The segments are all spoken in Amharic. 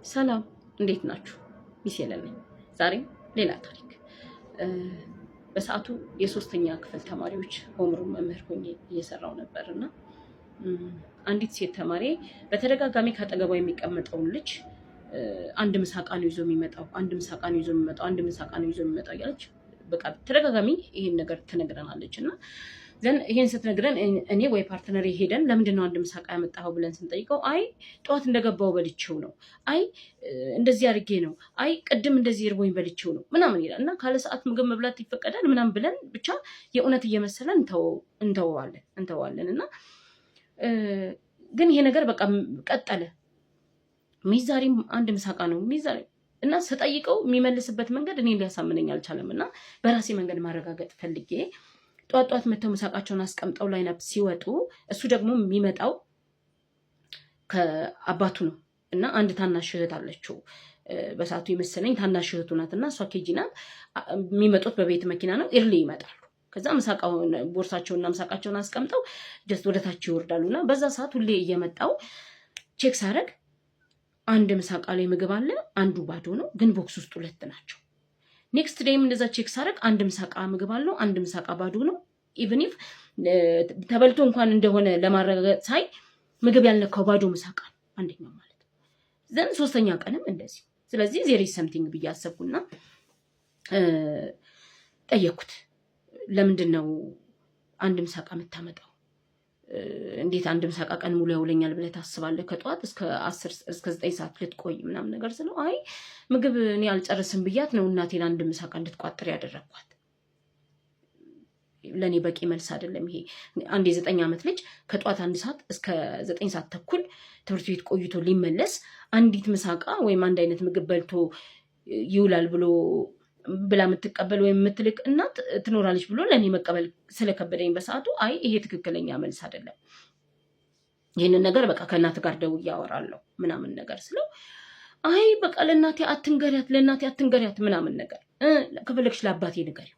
ሰላም እንዴት ናችሁ? ሚሴለ ነኝ። ዛሬም ሌላ ታሪክ። በሰዓቱ የሶስተኛ ክፍል ተማሪዎች ሆምሩም መምህር ሆኜ እየሰራው ነበርና አንዲት ሴት ተማሪ በተደጋጋሚ ካጠገቧ የሚቀመጠውን ልጅ አንድ ምሳቃ ነው ይዞ የሚመጣው እያለች በቃ ተደጋጋሚ ይሄን ነገር ትነግረናለች እና ዘን ይሄን ስትነግረን እኔ ወይ ፓርትነር ሄደን ለምንድነው አንድ ምሳቃ ያመጣው ብለን ስንጠይቀው አይ ጠዋት እንደገባው በልቼው ነው፣ አይ እንደዚህ አድርጌ ነው፣ አይ ቅድም እንደዚህ እርቦኝ በልቼው ነው ምናምን ይላል እና ካለ ሰዓት ምግብ መብላት ይፈቀዳል ምናምን ብለን ብቻ የእውነት እየመሰለን እንተዋለን እና ግን ይሄ ነገር በቃ ቀጠለ። ሚዛሪም አንድ ምሳቃ ነው ሚዛሪ እና ስጠይቀው የሚመልስበት መንገድ እኔ ሊያሳምነኝ አልቻለም እና በራሴ መንገድ ማረጋገጥ ፈልጌ ጧት መተው ምሳቃቸውን አስቀምጠው ላይነብ ሲወጡ እሱ ደግሞ የሚመጣው ከአባቱ ነው እና አንድ ታናሽ እህት አለችው። በሰዓቱ የመሰለኝ ታናሽ እህቱ ናት እና እሷ ኬጂ ናት። የሚመጡት በቤት መኪና ነው። ኢርሊ ይመጣሉ። ከዛ ምሳቃውን ቦርሳቸውና ምሳቃቸውን አስቀምጠው ጀስት ወደታች ይወርዳሉ እና በዛ ሰዓት ሁሌ እየመጣው ቼክ ሳረግ አንድ ምሳቃ ላይ ምግብ አለ፣ አንዱ ባዶ ነው፣ ግን ቦክስ ውስጥ ሁለት ናቸው። ኔክስት ዴይም እንደዛ ቼክ ሳረግ አንድ ምሳቃ ምግብ አለው፣ አንድ ምሳቃ ባዶ ነው። ኢቭን ኢፍ ተበልቶ እንኳን እንደሆነ ለማረጋገጥ ሳይ ምግብ ያልነካው ባዶ ምሳቃ ነው አንደኛው ማለት ነው። ዘን ሶስተኛ ቀንም እንደዚህ። ስለዚህ ዜር ኢዝ ሰምቲንግ ብዬ አሰብኩና ጠየኩት። ለምንድን ነው አንድ ምሳቃ የምታመጣው? እንዴት አንድ ምሳቃ ቀን ሙሉ ያውለኛል ብለህ ታስባለህ? ከጠዋት እስከ 9 ሰዓት ልትቆይ ምናምን ነገር ስለው አይ ምግብ እኔ አልጨርስም ብያት ነው እናቴን አንድ ምሳቃ እንድትቋጥር ያደረኳት። ለኔ በቂ መልስ አይደለም ይሄ። አንድ የ9 ዓመት ልጅ ከጠዋት 1 ሰዓት እስከ 9 ሰዓት ተኩል ትምህርት ቤት ቆይቶ ሊመለስ አንዲት ምሳቃ ወይም አንድ አይነት ምግብ በልቶ ይውላል ብላ የምትቀበል ወይም የምትልክ እናት ትኖራለች ብሎ ለኔ መቀበል ስለከበደኝ በሰዓቱ አይ ይሄ ትክክለኛ መልስ አይደለም፣ ይህንን ነገር በቃ ከእናት ጋር ደውዬ አወራለሁ ምናምን ነገር ስለው አይ በቃ ለእናቴ አትንገሪያት ምናምን ነገር ከፈለግሽ ለአባቴ ንገሪው።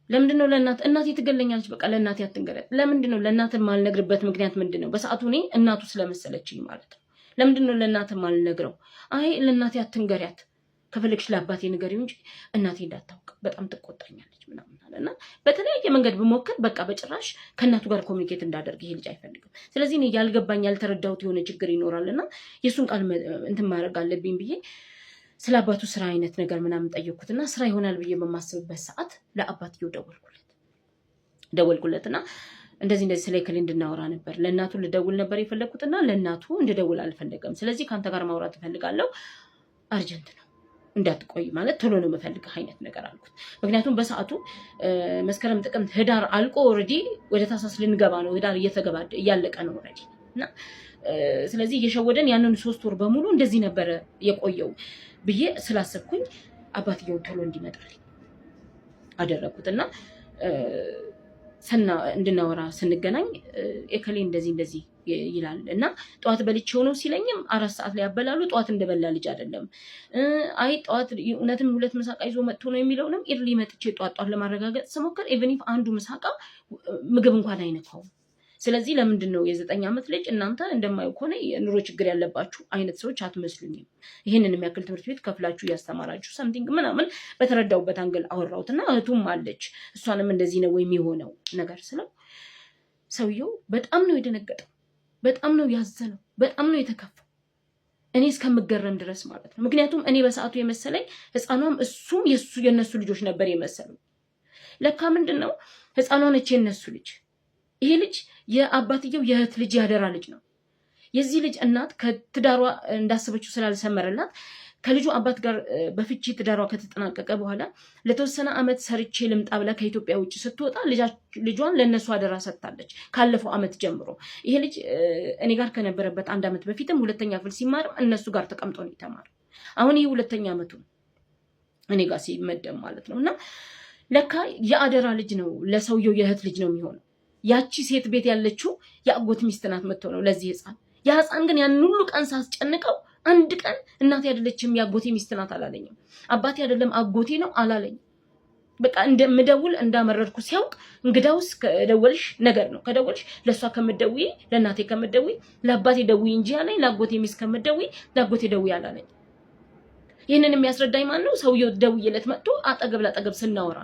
ለምንድነው እናቴ ትገለኛለች፣ በቃ ለእናቴ አትንገሪያት። ለምንድነው ለእናት ማልነግርበት ምክንያት ምንድነው? በሰዓቱ እኔ እናቱ ስለመሰለችኝ ማለት ነው። ለምንድነው ለእናት ማልነግረው? አይ ለእናቴ አትንገሪያት፣ ከፈለግሽ ለአባቴ ንገሪው እንጂ እናቴ እንዳታውቅ በጣም ትቆጣኛለች ምናምን አለና በተለያየ መንገድ ብሞክር በቃ በጭራሽ ከእናቱ ጋር ኮሚኒኬት እንዳደርግ ይሄ ልጅ አይፈልግም። ስለዚህ እኔ ያልገባኝ ያልተረዳሁት የሆነ ችግር ይኖራልና የእሱን ቃል እንትን ማድረግ አለብኝ ብዬ ስለ አባቱ ስራ አይነት ነገር ምናምን ጠየኩትና ስራ ይሆናል ብዬ በማስብበት ሰዓት ለአባትየው ደወልኩለትና እንደዚህ ስለ ክሌ እንድናወራ ነበር። ለእናቱ ልደውል ነበር የፈለግኩትና ለእናቱ እንድደውል አልፈለገም። ስለዚህ ከአንተ ጋር ማውራት እፈልጋለሁ፣ አርጀንት ነው እንዳትቆይ ማለት ቶሎ ነው የምፈልግህ አይነት ነገር አልኩት። ምክንያቱም በሰዓቱ መስከረም፣ ጥቅምት፣ ህዳር አልቆ ኦልሬዲ ወደ ታህሳስ ልንገባ ነው። ህዳር እያለቀ ነው ኦልሬዲ እና ስለዚህ እየሸወደን ያንን 3 ወር በሙሉ እንደዚህ ነበረ የቆየው ብዬ ስላሰብኩኝ አባትየውን ቶሎ እንዲመጣልኝ አደረኩትና እንድናወራ ስንገናኝ ኤከሌ እንደዚህ ይላል እና ጠዋት በልቼው ነው ሲለኝም 4 ሰዓት ላይ ያበላሉ። ጠዋት እንደበላ ልጅ አይደለም። አይ ጠዋት እውነትም 2 ምሳቃ ይዞ መጥቶ ነው የሚለውንም ኢርሊ መጥቼ ጠዋት ለማረጋገጥ ስሞክር ኢቭን ኢፍ አንዱ ምሳቃ ምግብ እንኳን አይነካውም። ስለዚህ ለምንድን ነው የ9 ዓመት ልጅ እናንተ እንደማየው ከሆነ የኑሮ ችግር ያለባችሁ አይነት ሰዎች አትመስሉኝም። ይህንን የሚያክል ትምህርት ቤት ከፍላችሁ እያስተማራችሁ ሰምቲንግ ምናምን በተረዳውበት አንገል አወራሁትና እህቱም አለች እሷንም እንደዚህ ነው የሚሆነው ነገር ስለው ሰውየው በጣም ነው የደነገጠው፣ በጣም ነው ያዘነው፣ በጣም ነው የተከፋው። እኔ እስከምገረም ድረስ ማለት ነው። ምክንያቱም እኔ በሰዓቱ የመሰለኝ ህፃኗም እሱም የነሱ ልጆች ነበር የመሰሉ። ለካ ምንድን ነው ህፃኗ ነች የነሱ ልጅ። ይሄ ልጅ የአባትየው የእህት ልጅ ያደራ ልጅ ነው። የዚህ ልጅ እናት ከትዳሯ እንዳሰበችው ስላልሰመረላት ከልጁ አባት ጋር በፍቺ ትዳሯ ከተጠናቀቀ በኋላ ለተወሰነ ዓመት ሰርቼ ልምጣ ብላ ከኢትዮጵያ ውጭ ስትወጣ ልጇን ለነሱ አደራ ሰጥታለች። ካለፈው ዓመት ጀምሮ ይሄ ልጅ እኔ ጋር ከነበረበት 1 ዓመት በፊትም 2ኛ ክፍል ሲማርም እነሱ ጋር ተቀምጦ ነው የተማረው። አሁን ይሄ 2ኛ ዓመቱ እኔ ጋር ሲመደብ ማለት ነው። እና ለካ የአደራ ልጅ ነው፣ ለሰውየው የእህት ልጅ ነው የሚሆነው። ያቺ ሴት ቤት ያለችው የአጎት ሚስት ናት መጥቶ ነው ለዚህ ህፃን። ያ ህፃን ግን ያን ሁሉ ቀን ሳስጨንቀው አንድ ቀን እናቴ አይደለችም የአጎቴ ሚስት ናት አላለኝም። አባቴ አይደለም አጎቴ ነው አላለኝም። በቃ እንደምደውል እንዳመረርኩ ሲያውቅ እንግዳውስ ከደወልሽ ነገር ነው ከደወልሽ ለሷ ከመደውይ ለናቴ ከመደውይ ለአባቴ ደውይ እንጂ ያለኝ ለአጎቴ ሚስ ከመደውይ ለአጎቴ ደውይ አላለኝ። ይሄንን የሚያስረዳኝ ማን ነው? ሰውየው ደውዬለት መጥቶ አጠገብ ላጠገብ ስናወራ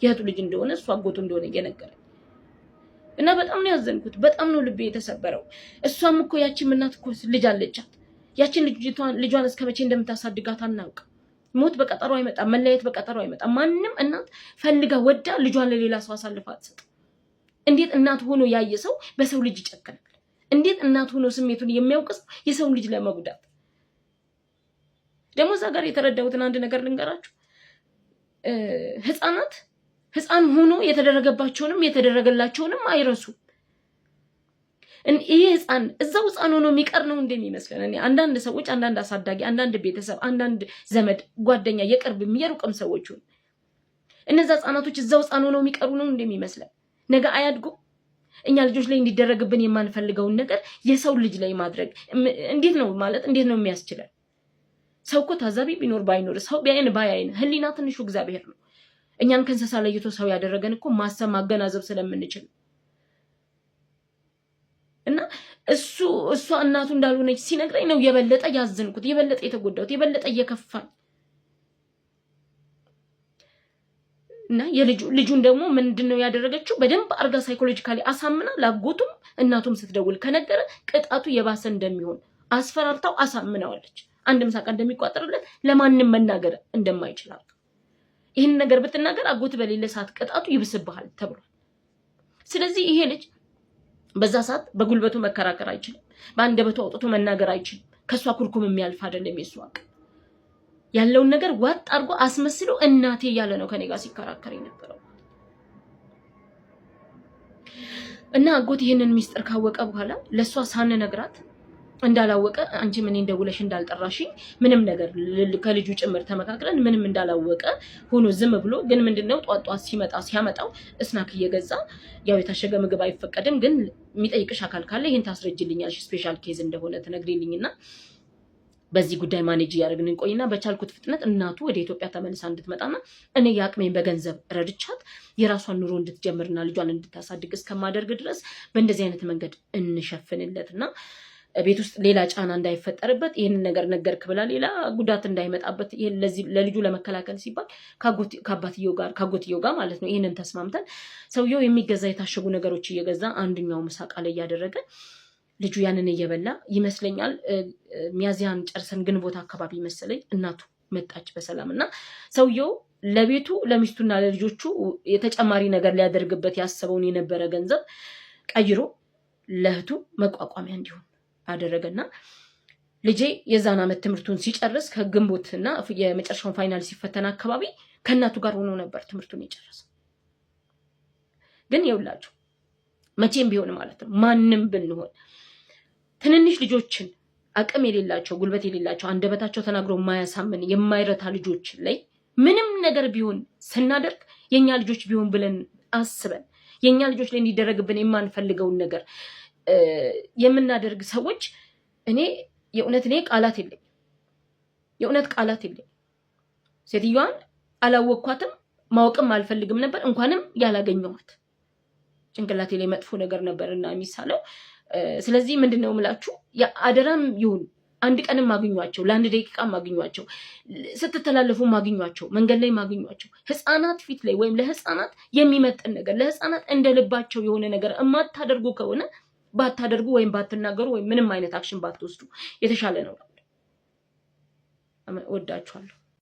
የእህቱ ልጅ እንደሆነ እሱ አጎቱ እንደሆነ እየነገረኝ እና በጣም ነው ያዘንኩት። በጣም ነው ልቤ የተሰበረው። እሷም እኮ ያቺም እናት እኮ ልጅ አለቻት። ያቺን ልጇን እስከመቼ እንደምታሳድጋት አናውቅ። ሞት በቀጠሮ አይመጣም፣ መለያየት በቀጠሮ አይመጣም። ማንም እናት ፈልጋ ወዳ ልጇን ለሌላ ሰው አሳልፋ አትሰጥም። እንዴት እናት ሆኖ ያየ ሰው በሰው ልጅ ይጨክናል? እንዴት እናት ሆኖ ስሜቱን የሚያውቅ ሰው የሰው ልጅ ለመጉዳት? ደግሞ እዛ ጋር የተረዳሁትን አንድ ነገር ልንገራችሁ። ህፃን ሆኖ የተደረገባቸውንም የተደረገላቸውንም አይረሱም። ይሄ ህፃን እዛው ህፃን ሆኖ የሚቀር ነው እንደሚመስለን። እኔ አንዳንድ ሰዎች፣ አንዳንድ አሳዳጊ፣ አንዳንድ ቤተሰብ፣ አንዳንድ ዘመድ፣ ጓደኛ፣ የቅርብ የሩቅም ሰዎች እነዛ ህፃናቶች እዛው ህፃን ሆኖ የሚቀሩ ነው እንደሚመስለን። ነገ አያድጉ። እኛ ልጆች ላይ እንዲደረግብን የማንፈልገውን ነገር የሰው ልጅ ላይ ማድረግ እንዴት ነው ማለት እንዴት ነው የሚያስችለን? ሰው እኮ ታዛቢ ቢኖር ባይኖር ሰው ቢያይን ባያይን ህሊና ትንሹ እግዚአብሔር ነው። እኛን ከእንስሳ ለይቶ ሰው ያደረገን እኮ ማሰብ ማገናዘብ ስለምንችል እና እሷ እናቱ እንዳልሆነች ሲነግረኝ ነው የበለጠ ያዘንኩት፣ የበለጠ የተጎዳሁት፣ የበለጠ እየከፋኝ እና ልጁን ደግሞ ምንድነው ያደረገችው? በደንብ አርጋ ሳይኮሎጂካሊ አሳምና ላጎቱም እናቱም ስትደውል ከነገረ ቅጣቱ የባሰ እንደሚሆን አስፈራርታው አሳምናዋለች። አንድም ሳቃ እንደሚቋጠርለት ለማንም መናገር እንደማይችላል። ይህን ነገር ብትናገር አጎት በሌለ ሰዓት ቅጣቱ ይብስብሃል ተብሏል። ስለዚህ ይሄ ልጅ በዛ ሰዓት በጉልበቱ መከራከር አይችልም፣ በአንደበቱ አውጥቶ መናገር አይችልም። ከሷ ኩርኩም የሚያልፍ አይደለም የሱ አቅ ያለውን ነገር ዋጥ አርጎ አስመስሎ እናቴ ያለ ነው ከኔ ጋር ሲከራከር የነበረው እና አጎት ይሄንን ሚስጥር ካወቀ በኋላ ለሷ ሳንነግራት እንዳላወቀ አንቺ ምን እንደውለሽ እንዳልጠራሽ ምንም ነገር ከልጁ ጭምር ተመካክረን ምንም እንዳላወቀ ሆኖ ዝም ብሎ ግን ምንድነው ጧጧት ሲያመጣው እስናክ እየገዛ ያው የታሸገ ምግብ አይፈቀድም ግን የሚጠይቅሽ አካል ካለ ይሄን ታስረጅልኛልሽ ስፔሻል ኬዝ እንደሆነ ትነግሪልኝና በዚህ ጉዳይ ማኔጅ ያደርግን እንቆይና በቻልኩት ፍጥነት እናቱ ወደ ኢትዮጵያ ተመልሳ እንድትመጣና እኔ ያቅሜን በገንዘብ ረድቻት የራሷን ኑሮ እንድትጀምርና ልጇን እንድታሳድግ እስከማደርግ ድረስ በእንደዚህ አይነት መንገድ እንሸፍንለትና ቤት ውስጥ ሌላ ጫና እንዳይፈጠርበት ይሄን ነገር ነገርክ ብላ ሌላ ጉዳት እንዳይመጣበት ለልጁ ለመከላከል ሲባል ከአጎትየው ጋር ማለት ነው ይሄንን ተስማምተን ሰውየው የሚገዛ የታሸጉ ነገሮች እየገዛ አንደኛው ምሳቃ ላይ ያደረገ ልጁ ያንን እየበላ ይመስለኛል ሚያዚያን ጨርሰን ግንቦት አካባቢ መሰለኝ እናቱ መጣች በሰላምና ሰውየው ለቤቱ ለሚስቱና ለልጆቹ የተጨማሪ ነገር ሊያደርግበት ያሰበውን የነበረ ገንዘብ ቀይሮ ለእህቱ መቋቋሚያ እንዲሆን አደረገና ልጄ የዛን ዓመት ትምህርቱን ሲጨርስ ከግንቦትና የመጨረሻውን ፋይናል ሲፈተና አካባቢ ከእናቱ ጋር ሆኖ ነበር ትምህርቱን የጨረሰው። ግን ይውላችሁ መቼም ቢሆን ማለት ነው ማንም ብንሆን ትንንሽ ልጆችን አቅም የሌላቸው ጉልበት የሌላቸው አንደበታቸው ተናግረው የማያሳምን የማይረታ ልጆች ላይ ምንም ነገር ቢሆን ስናደርግ የኛ ልጆች ቢሆን ብለን አስበን የኛ ልጆች ላይ እንዲደረግብን የማንፈልገውን ነገር የምናደርግ ሰዎች እኔ የእውነት ቃላት የለኝ ሴትዮዋን አላወቅኳትም ማወቅም አልፈልግም ነበር እንኳንም ያላገኘኋት ጭንቅላቴ ላይ መጥፎ ነገር ነበርና የሚሳለው ስለዚህ ምንድነው ምላችሁ አደራም ይሁን አንድ ቀንም ማግኟቸው ለአንድ ደቂቃ ማግኟቸው ስትተላለፉ ማግኟቸው መንገድ ላይ ማግኟቸው ህፃናት ፊት ላይ ወይም ለህፃናት የሚመጥን ነገር ለህፃናት እንደልባቸው የሆነ ነገር እማታደርጉ ከሆነ ባታደርጉ ወይም ባትናገሩ ወይም ምንም አይነት አክሽን ባትወስዱ የተሻለ ነው። ወዳችኋለሁ።